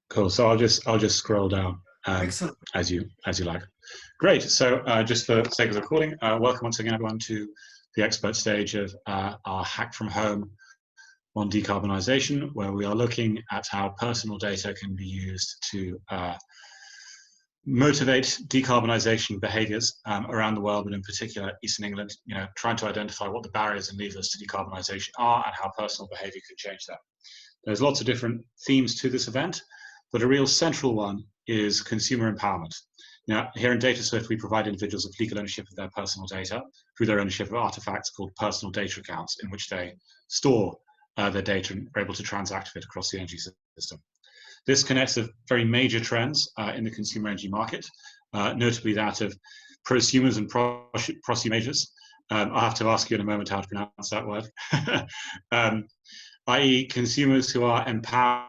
Cool. So I'll just scroll down Excellent. as you like. Great. So just for the sake of the recording, welcome once again everyone to the expert stage of our hack from home on decarbonisation, where we are looking at how personal data can be used to motivate decarbonisation behaviours around the world, but in particular Eastern England. Trying to identify what the barriers and levers to decarbonisation are and how personal behaviour could change that. There's lots of different themes to this event, but a real central one is consumer empowerment. Now, here in DataSwift, we provide individuals with legal ownership of their personal data through their ownership of artifacts called personal data accounts, in which they store their data and are able to transact with it across the energy system. This connects with very major trends in the consumer energy market, notably that of prosumers and prosumagers. I'll have to ask you in a moment how to pronounce that word. I.e. consumers who are empowered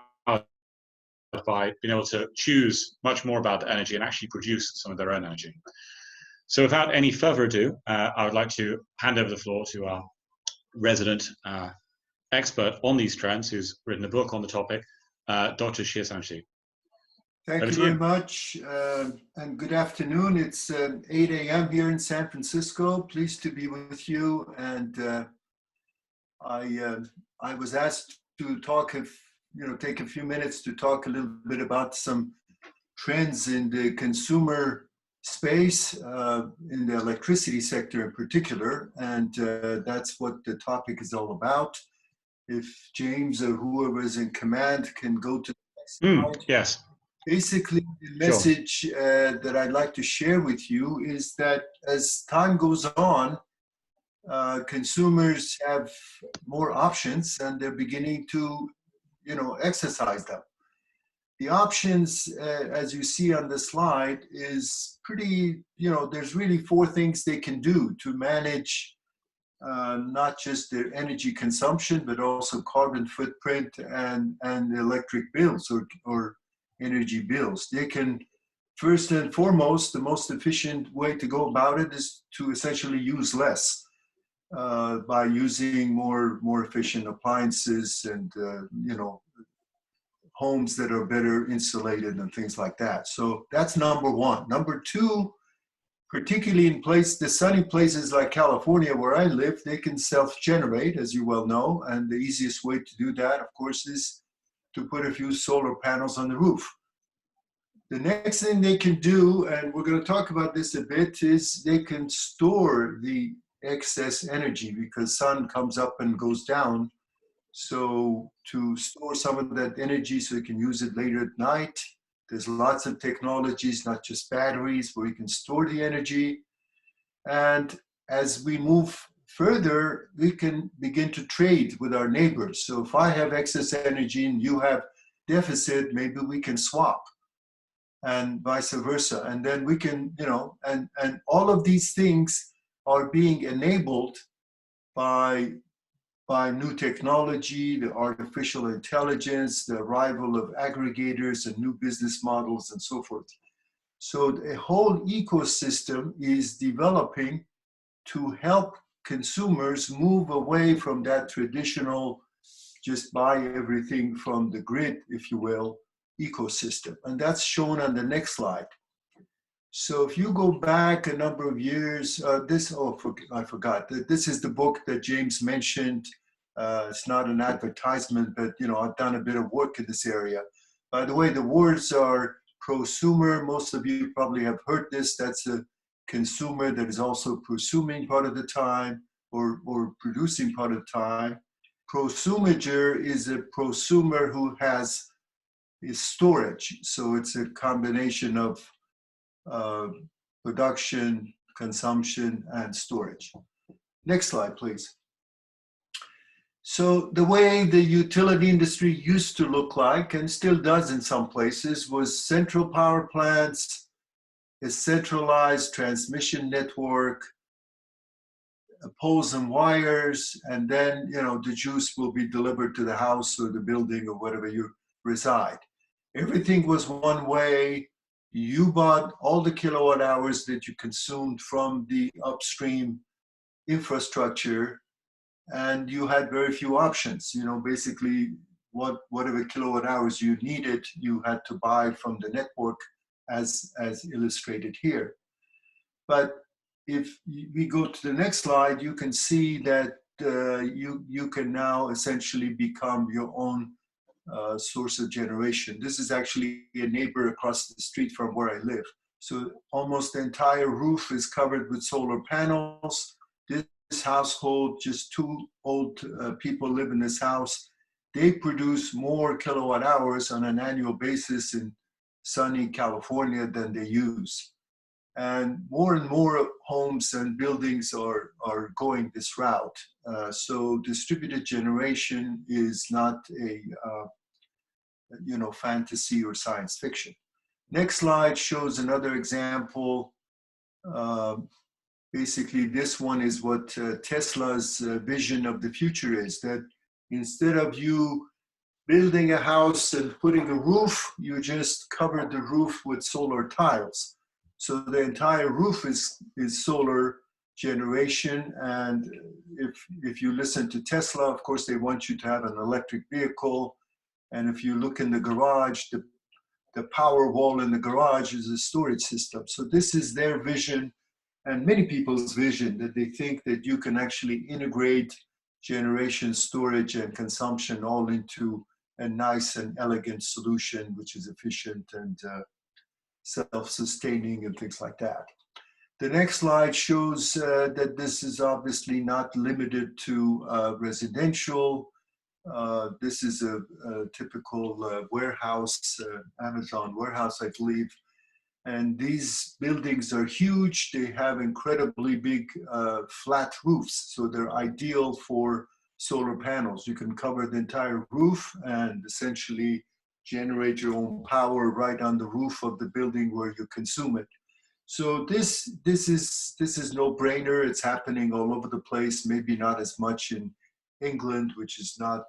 by being able to choose much more about the energy and actually produce some of their own energy. So without any further ado, I would like to hand over the floor to our resident expert on these trends, who's written a book on the topic, Dr. Sioshansi. Thank you very much, and good afternoon. It's 8 a.m. here in San Francisco. Pleased to be with you, and I was asked to talk, take a few minutes to talk a little bit about some trends in the consumer space, in the electricity sector in particular, and that's what the topic is all about. If James or whoever is in command can go to the next slide. Yes. Basically, the message that I'd like to share with you is that as time goes on, consumers have more options and they're beginning to, exercise them. The options, as you see on the slide, is pretty, there's really 4 things they can do to manage not just their energy consumption, but also carbon footprint and electric bills or energy bills. They can, first and foremost, the most efficient way to go about it is to essentially use less by using more efficient appliances and, homes that are better insulated and things like that. So that's number 1. Number 2, particularly in the sunny places like California where I live, they can self-generate, as you well know, and the easiest way to do that, of course, is to put a few solar panels on the roof. The next thing they can do, and we're going to talk about this a bit, is they can store the excess energy because sun comes up and goes down. So to store some of that energy so you can use it later at night, there's lots of technologies, not just batteries, where you can store the energy. And as we move further, we can begin to trade with our neighbors. So if I have excess energy and you have deficit, maybe we can swap, and vice versa. And then we can, and all of these things are being enabled by new technology, the artificial intelligence, the arrival of aggregators and new business models and so forth. So a whole ecosystem is developing to help consumers move away from that traditional, just buy everything from the grid, if you will, ecosystem. And that's shown on the next slide. So if you go back a number of years, I forgot. This is the book that James mentioned. It's not an advertisement, but I've done a bit of work in this area. By the way, the words are prosumer. Most of you probably have heard this. That's a consumer that is also prosuming part of the time or producing part of the time. Prosumager is a prosumer who is storage. So it's a combination of production, consumption, and storage. Next slide, please. So the way the utility industry used to look like, and still does in some places, was central power plants, a centralized transmission network, poles and wires, and then the juice will be delivered to the house or the building or wherever you reside. Everything was one way. You bought all the kilowatt hours that you consumed from the upstream infrastructure, and you had very few options. Basically, whatever kilowatt hours you needed, you had to buy from the network as illustrated here. But if we go to the next slide, you can see that you can now essentially become your own source of generation. This is actually a neighbor across the street from where I live. So almost the entire roof is covered with solar panels. This household, just two old people live in this house. They produce more kilowatt hours on an annual basis in sunny California than they use. And more homes and buildings are going this route. So distributed generation is not a fantasy or science fiction. Next slide shows another example. Basically, this one is what Tesla's vision of the future is, that instead of you building a house and putting a roof, you just cover the roof with solar tiles. So the entire roof is solar generation. And if you listen to Tesla, of course, they want you to have an electric vehicle. And if you look in the garage, the power wall in the garage is a storage system. So this is their vision and many people's vision, that they think that you can actually integrate generation, storage, and consumption all into a nice and elegant solution, which is efficient and self-sustaining and things like that. The next slide shows that this is obviously not limited to residential. This is a typical warehouse, Amazon warehouse, I believe. And these buildings are huge. They have incredibly big flat roofs. So they're ideal for solar panels. You can cover the entire roof and essentially generate your own power right on the roof of the building where you consume it. So this is no brainer. It's happening all over the place, maybe not as much in England, which is not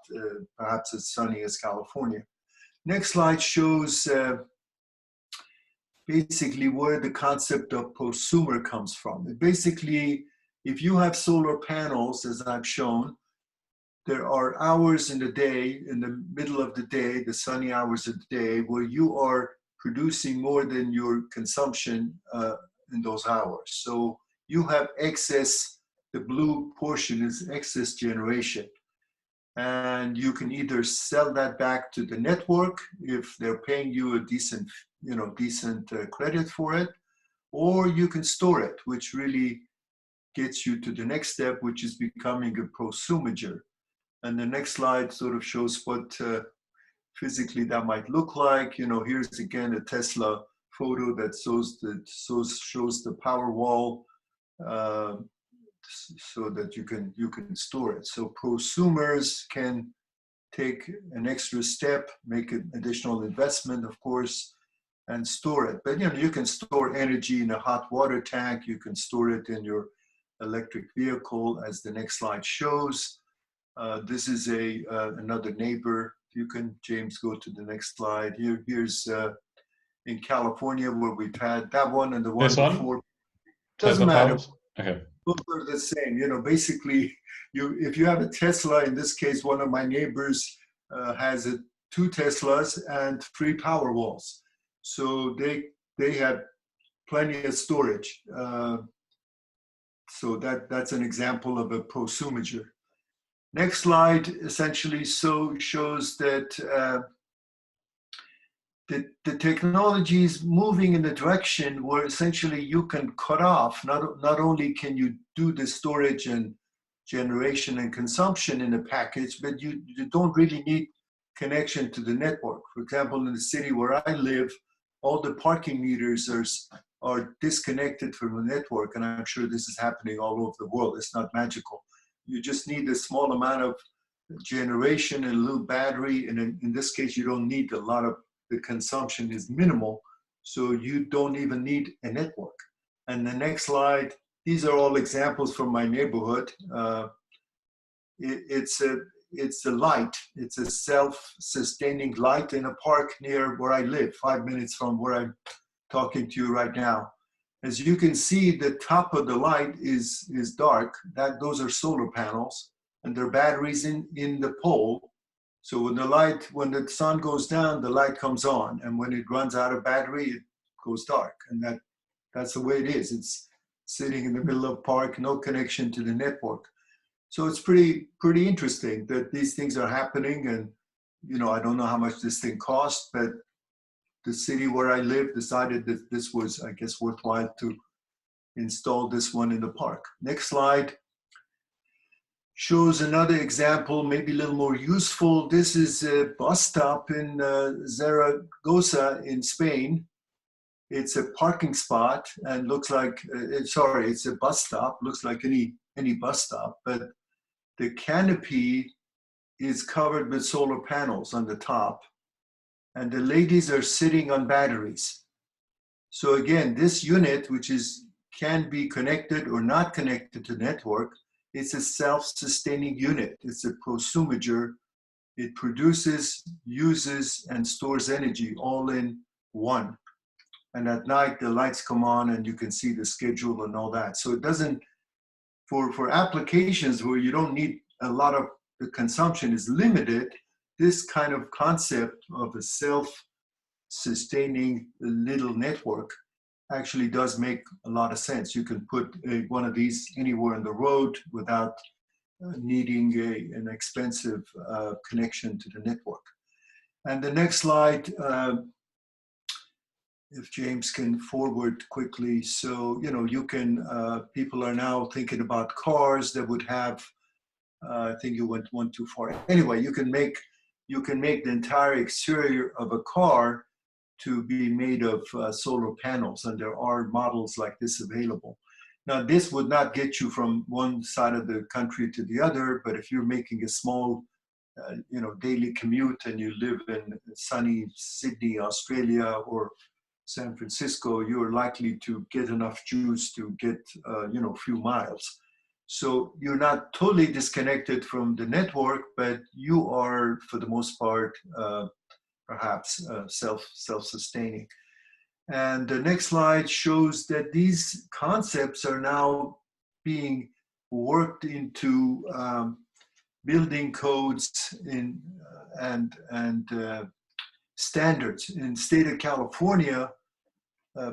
perhaps as sunny as California. Next slide shows basically where the concept of prosumer comes from. Basically, if you have solar panels, as I've shown, there are hours in the day, in the middle of the day, the sunny hours of the day, where you are producing more than your consumption in those hours. So you have excess, the blue portion is excess generation. And you can either sell that back to the network if they're paying you a decent credit for it, or you can store it, which really gets you to the next step, which is becoming a prosumager. And the next slide sort of shows what physically that might look like. Here's again a Tesla photo that shows the power wall so that you can store it. So prosumers can take an extra step, make an additional investment, of course, and store it. But you can store energy in a hot water tank. You can store it in your electric vehicle, as the next slide shows. This is another neighbor. You can, James, go to the next slide. Here's in California, where we've had that one and the one before. Doesn't matter. Okay. Both are the same. Basically, if you have a Tesla, in this case, one of my neighbors has 2 Teslas and 3 power walls. So they have plenty of storage. So that's an example of a prosumager. Next slide essentially shows that the technology is moving in the direction where essentially you can cut off, not only can you do the storage and generation and consumption in a package, but you don't really need connection to the network. For example, in the city where I live, all the parking meters are disconnected from the network, and I'm sure this is happening all over the world. It's not magical. You just need a small amount of generation and a little battery, and in this case, you don't need a lot of, the consumption is minimal, so you don't even need a network. And the next slide, these are all examples from my neighborhood. It's a light. It's a self-sustaining light in a park near where I live, 5 minutes from where I'm talking to you right now. As you can see, the top of the light is dark. Those are solar panels, and there are batteries in the pole. So when the sun goes down, the light comes on, and when it runs out of battery, it goes dark. And that's the way it is. It's sitting in the middle of park, no connection to the network. So it's pretty interesting that these things are happening. And I don't know how much this thing costs, but the city where I live decided that this was, I guess, worthwhile to install this one in the park. Next slide shows another example, maybe a little more useful. This is a bus stop in Zaragoza in Spain. It's a parking spot and looks like, it's a bus stop, looks like any bus stop, but the canopy is covered with solar panels on the top, and the ladies are sitting on batteries. So again, this unit, which can be connected or not connected to the network, it's a self-sustaining unit. It's a prosumager. It produces, uses, and stores energy all in one. And at night, the lights come on and you can see the schedule and all that. So it doesn't, for applications where you don't need a lot of, the consumption is limited, this kind of concept of a self-sustaining little network actually does make a lot of sense. You can put one of these anywhere on the road without needing an expensive connection to the network. And the next slide, if James can forward quickly. So, you can, people are now thinking about cars that would have, I think you went one too far. Anyway, you can make the entire exterior of a car to be made of solar panels, and there are models like this available. Now, this would not get you from one side of the country to the other, but if you're making a small, daily commute and you live in sunny Sydney, Australia, or San Francisco, you're likely to get enough juice to get, a few miles. So you're not totally disconnected from the network, but you are, for the most part, perhaps self-sustaining. And the next slide shows that these concepts are now being worked into building codes and standards. In the state of California,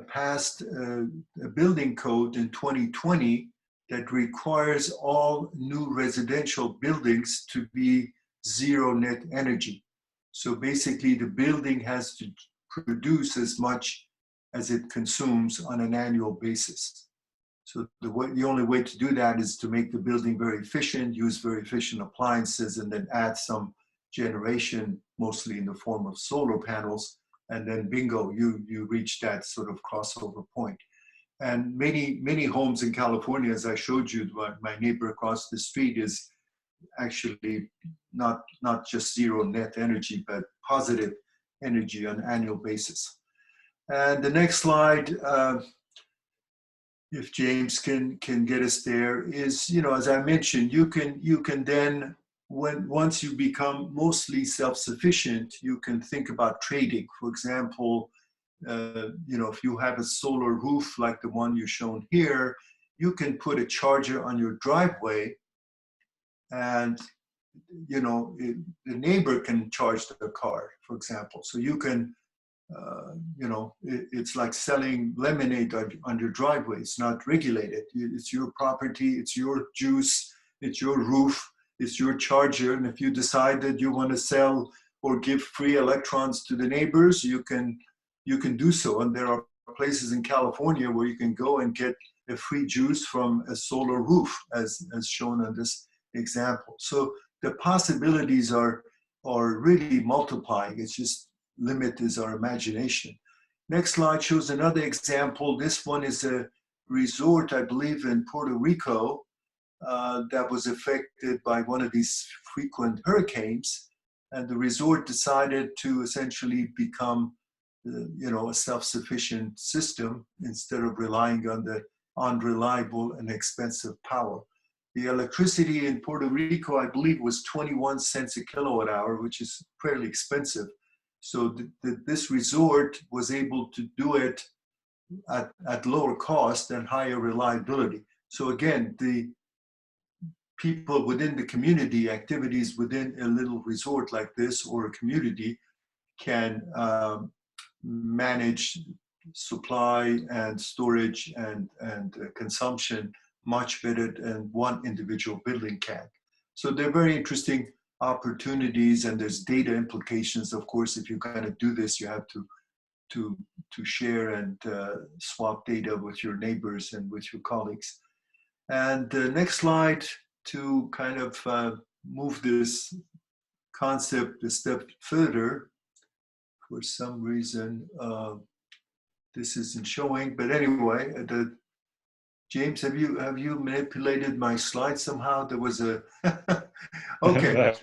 passed a building code in 2020 that requires all new residential buildings to be zero net energy. So basically, the building has to produce as much as it consumes on an annual basis. So the only way to do that is to make the building very efficient, use very efficient appliances, and then add some generation, mostly in the form of solar panels, and then bingo, you reach that sort of crossover point. And many homes in California, as I showed you, my neighbor across the street is actually not just zero net energy, but positive energy on an annual basis. And the next slide, if James can get us there, is, as I mentioned, you can then, once you become mostly self-sufficient, you can think about trading. For example, if you have a solar roof like the one you've shown here, you can put a charger on your driveway, and the neighbor can charge the car, for example. So you can, it's like selling lemonade on your driveway. It's not regulated. It's your property. It's your juice. It's your roof. It's your charger. And if you decide that you want to sell or give free electrons to the neighbors, you can do so. And there are places in California where you can go and get a free juice from a solar roof, as shown on this example. So the possibilities are really multiplying. It's just limit is our imagination. Next slide shows another example. This one is a resort, I believe, in Puerto Rico that was affected by one of these frequent hurricanes. And the resort decided to essentially become a self-sufficient system instead of relying on the unreliable and expensive power. The electricity in Puerto Rico, I believe, was 21 cents a kilowatt hour, which is fairly expensive. So this resort was able to do it at lower cost and higher reliability. So again, people within the community, activities within a little resort like this or a community can manage supply and storage and consumption much better than one individual building can. So they're very interesting opportunities, and there's data implications. Of course, if you kind of do this, you have to share and swap data with your neighbors and with your colleagues. And the next slide to kind of move this concept a step further. For some reason, this isn't showing, but anyway, James, have you manipulated my slide somehow? There was a okay.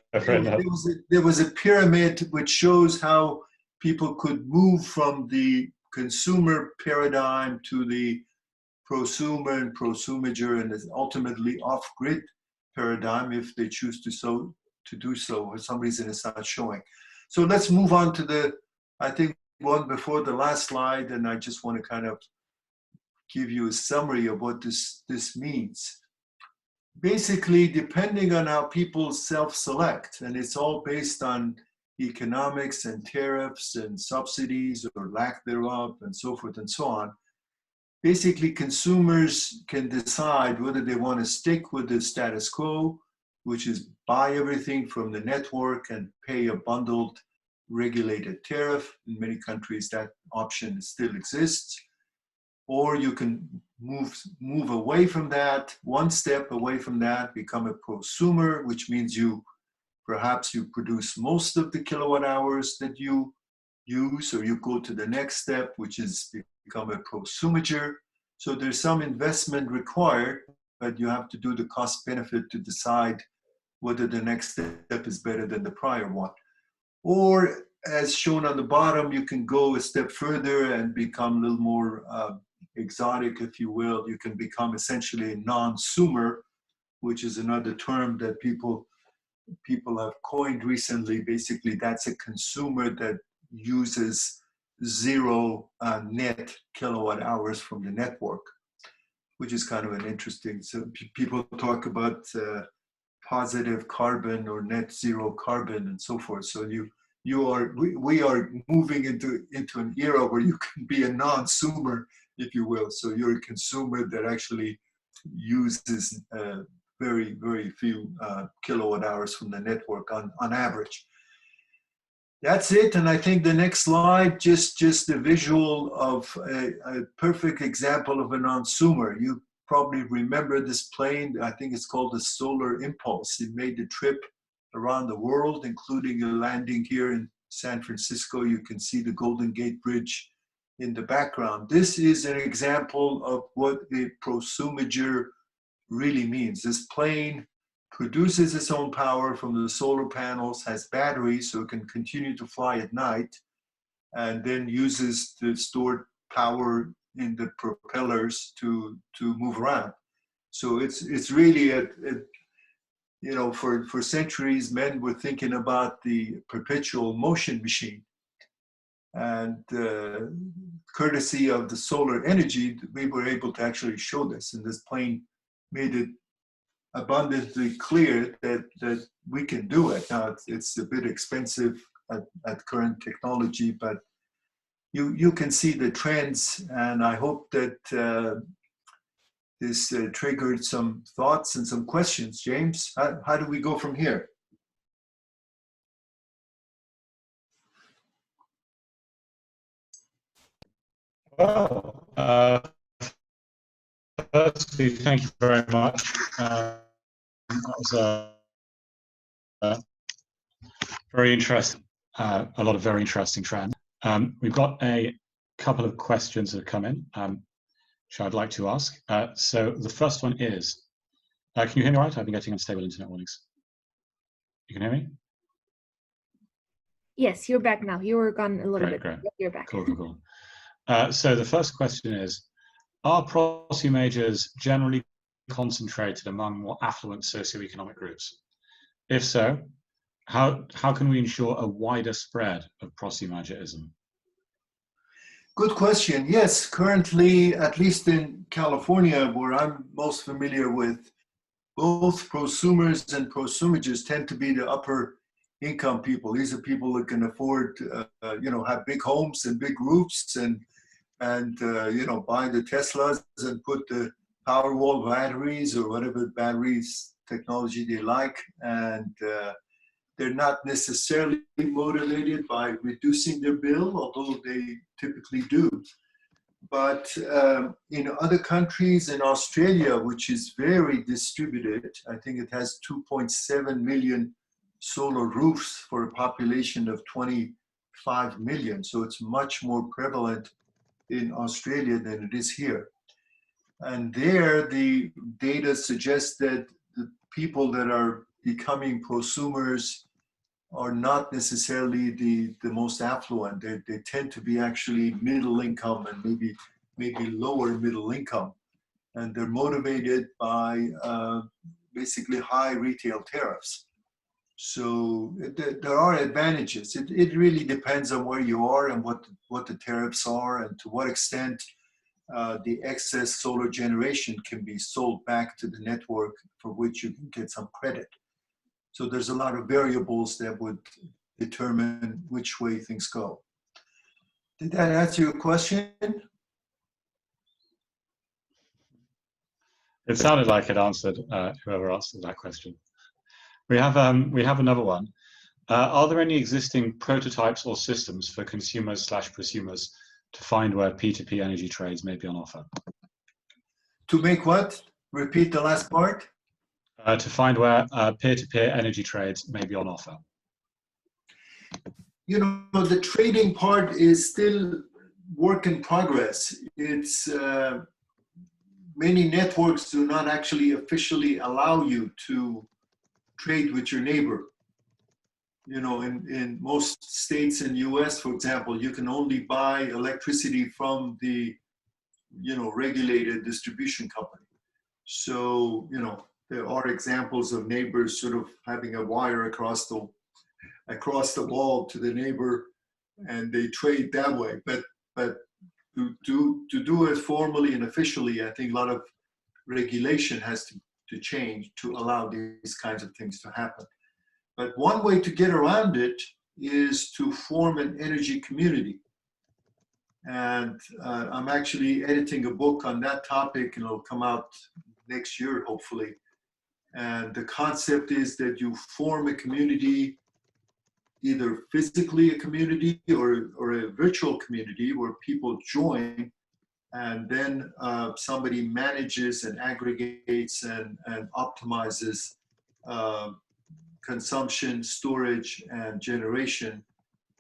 There was a pyramid which shows how people could move from the consumer paradigm to the prosumer and prosumager, and ultimately off-grid paradigm if they choose to do so. For some reason, it's not showing. So let's move on to the, I think, one before the last slide, and I just want to kind of give you a summary of what this means. Basically, depending on how people self-select, and it's all based on economics and tariffs and subsidies or lack thereof and so forth and so on, basically consumers can decide whether they want to stick with the status quo, which is buy everything from the network and pay a bundled regulated tariff. In many countries, that option still exists. Or you can move away from that, one step away from that, become a prosumer, which means perhaps you produce most of the kilowatt hours that you use, or you go to the next step, which is become a prosumager. So there's some investment required, but you have to do the cost benefit to decide whether the next step is better than the prior one. Or as shown on the bottom, you can go a step further and become a little more exotic, if you will. You can become essentially a non-sumer, which is another term that people have coined recently. Basically, that's a consumer that uses zero net kilowatt hours from the network, which is kind of an interesting. So people talk about positive carbon or net zero carbon and so forth. So we are moving into an era where you can be a non-sumer, if you will. So you're a consumer that actually uses very, very few kilowatt hours from the network on average. That's it. And I think the next slide, just a visual of a perfect example of a non-sumer. You probably remember this plane. I think it's called the Solar Impulse. It made the trip around the world, including a landing here in San Francisco. You can see the Golden Gate Bridge in the background. This is an example of what a prosumager really means. This plane produces its own power from the solar panels, has batteries so it can continue to fly at night, and then uses the stored power in the propellers to move around. So it's really for centuries, men were thinking about the perpetual motion machine. And courtesy of the solar energy, we were able to actually show this. And this plane made it abundantly clear that we can do it. Now, it's a bit expensive at current technology, but you can see the trends. And I hope that this triggered some thoughts and some questions. James, how do we go from here? Well, firstly, thank you very much. That was very interesting, a lot of very interesting trends. We've got a couple of questions that have come in, which I'd like to ask. So the first one is, can you hear me right? I've been getting unstable internet warnings. You can hear me? Yes, you're back now. You were gone a little bit. Great. You're back. Cool. So the first question is, are prosumagers generally concentrated among more affluent socioeconomic groups? If so, how can we ensure a wider spread of prosumagerism? Good question. Yes, currently, at least in California, where I'm most familiar with, both prosumers and prosumagers tend to be the upper income people. These are people that can afford, have big homes and big roofs and buy the Teslas and put the Powerwall batteries or whatever batteries technology they like. And they're not necessarily motivated by reducing their bill, although they typically do. But in other countries, in Australia, which is very distributed, I think it has 2.7 million solar roofs for a population of 25 million. So it's much more prevalent in Australia than it is here. And there, the data suggests that the people that are becoming prosumers are not necessarily the most affluent. They tend to be actually middle income and maybe lower middle income. And they're motivated by basically high retail tariffs. So there are advantages. It really depends on where you are and what the tariffs are and to what extent the excess solar generation can be sold back to the network for which you can get some credit. So there's a lot of variables that would determine which way things go. Did that answer your question? It sounded like it answered whoever answered that question. We have another one. Are there any existing prototypes or systems for consumers/prosumers to find where P2P energy trades may be on offer? To make what? Repeat the last part. To find where peer-to-peer energy trades may be on offer. The trading part is still work in progress. It's many networks do not actually officially allow you to trade with your neighbor. In most states in the US, for example, you can only buy electricity from the, regulated distribution company. So, there are examples of neighbors sort of having a wire across the wall to the neighbor, and they trade that way. But to do it formally and officially, I think a lot of regulation has to change to allow these kinds of things to happen. But one way to get around it is to form an energy community. And I'm actually editing a book on that topic, and it'll come out next year, hopefully. And the concept is that you form a community, either physically a community or a virtual community where people join, and then somebody manages and aggregates and optimizes consumption, storage, and generation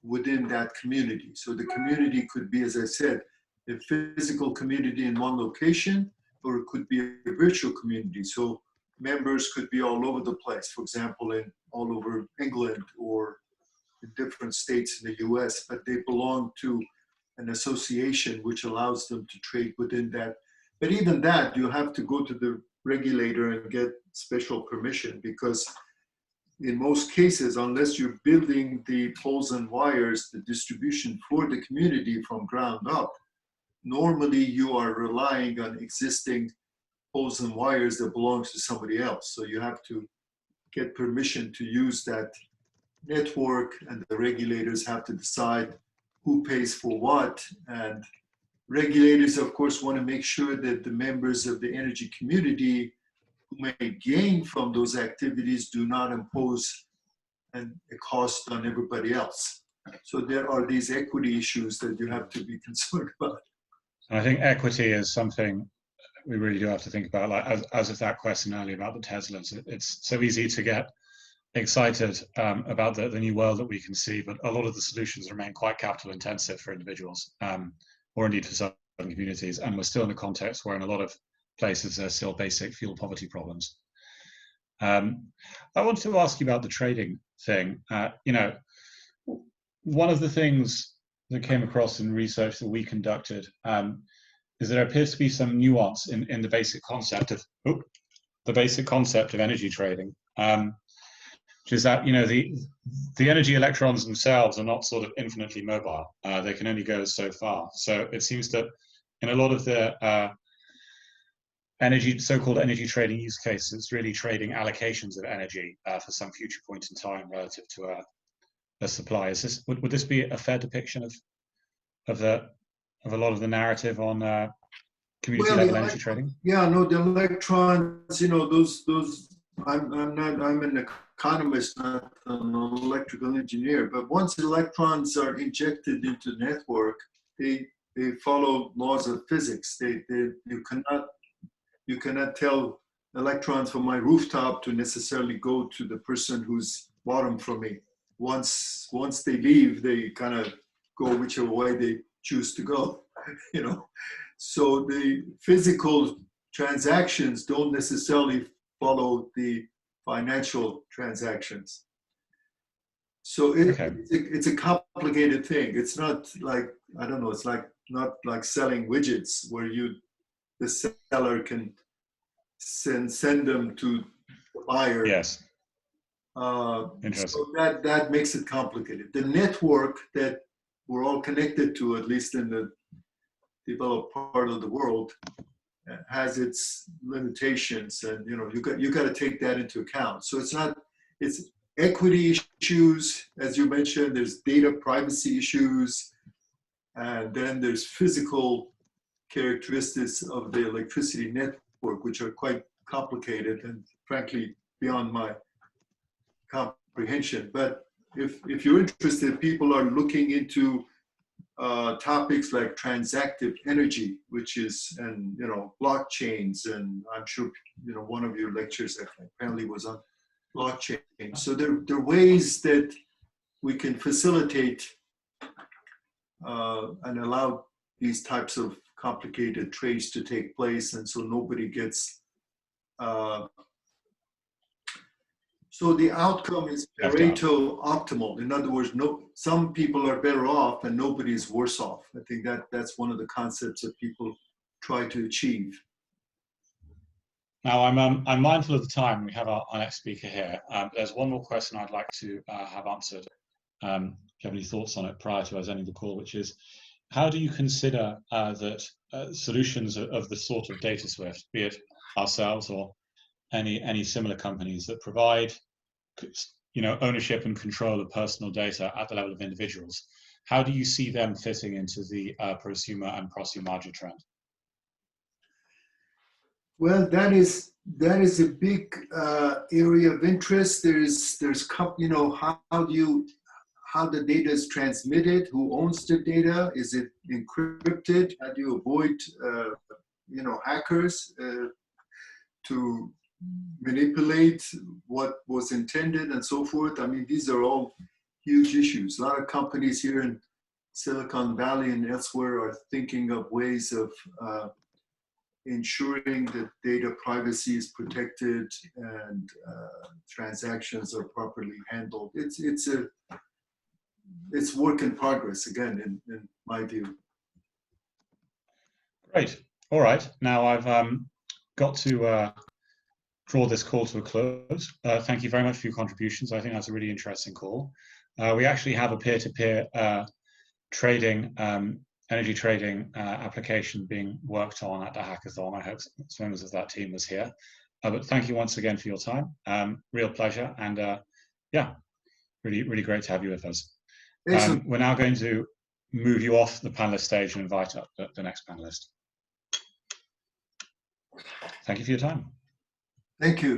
within that community. So the community could be, as I said, a physical community in one location, or it could be a virtual community. So members could be all over the place, for example, all over England or in different states in the US, but they belong to an association which allows them to trade within that. But even that, you have to go to the regulator and get special permission, because in most cases, unless you're building the poles and wires, the distribution for the community from ground up, normally you are relying on existing poles and wires that belongs to somebody else. So you have to get permission to use that network, and the regulators have to decide who pays for what. And regulators, of course, want to make sure that the members of the energy community who may gain from those activities do not impose a cost on everybody else. So there are these equity issues that you have to be concerned about. I think equity is something we really do have to think about. Like as of that question earlier about the Teslas, it's so easy to get excited about the new world that we can see, but a lot of the solutions remain quite capital intensive for individuals, or indeed for certain communities. And we're still in a context where in a lot of places there's still basic fuel poverty problems. I wanted to ask you about the trading thing. One of the things that came across in research that we conducted is that there appears to be some nuance in the basic concept of energy trading, which is that the energy electrons themselves are not sort of infinitely mobile. They can only go so far. So it seems that in a lot of the so-called energy trading use case. It's really trading allocations of energy for some future point in time relative to a supply. Would this be a fair depiction of a lot of the narrative on community level energy trading? Yeah, no, the electrons, those. I'm an economist, not an electrical engineer. But once electrons are injected into the network, they follow laws of physics. You cannot tell electrons from my rooftop to necessarily go to the person who's bottom from me. Once they leave, they kind of go whichever way they choose to go. So the physical transactions don't necessarily follow the financial transactions. So it's a complicated thing. It's not like, I don't know, it's like not like selling widgets where the seller can send them to the buyer. Yes. So that makes it complicated. The network that we're all connected to, at least in the developed part of the world, has its limitations, and you got to take that into account. So it's equity issues, as you mentioned. There's data privacy issues, and then there's physical characteristics of the electricity network, which are quite complicated and frankly beyond my comprehension. But if you're interested, people are looking into topics like transactive energy, which is, and blockchains, and I'm sure one of your lectures apparently was on blockchain. So there are ways that we can facilitate and allow these types of complicated trades to take place, and so nobody gets. So the outcome is Pareto optimal. In other words, some people are better off and nobody's worse off. I think that's one of the concepts that people try to achieve. Now, I'm mindful of the time. We have our next speaker here. There's one more question I'd like to have answered. If you have any thoughts on it prior to us ending the call, which is, how do you consider that solutions of the sort of data swift, be it ourselves or any similar companies that provide ownership and control of personal data at the level of individuals, how do you see them fitting into the prosumer and prosumager trend? Well, that is a big area of interest. There's how the data is transmitted, who owns the data, is it encrypted, how do you avoid hackers to manipulate what was intended and so forth. I mean, these are all huge issues. A lot of companies here in Silicon Valley and elsewhere are thinking of ways of ensuring that data privacy is protected and transactions are properly handled. It's work in progress, again, in my view. Great. All right. Now I've got to draw this call to a close. Thank you very much for your contributions. I think that's a really interesting call. We actually have a peer-to-peer trading, energy trading application being worked on at the hackathon. I hope some members of that team was here. But thank you once again for your time. Real pleasure. And yeah, really, really great to have you with us. We're now going to move you off the panelist stage and invite up the next panelist. Thank you for your time. Thank you.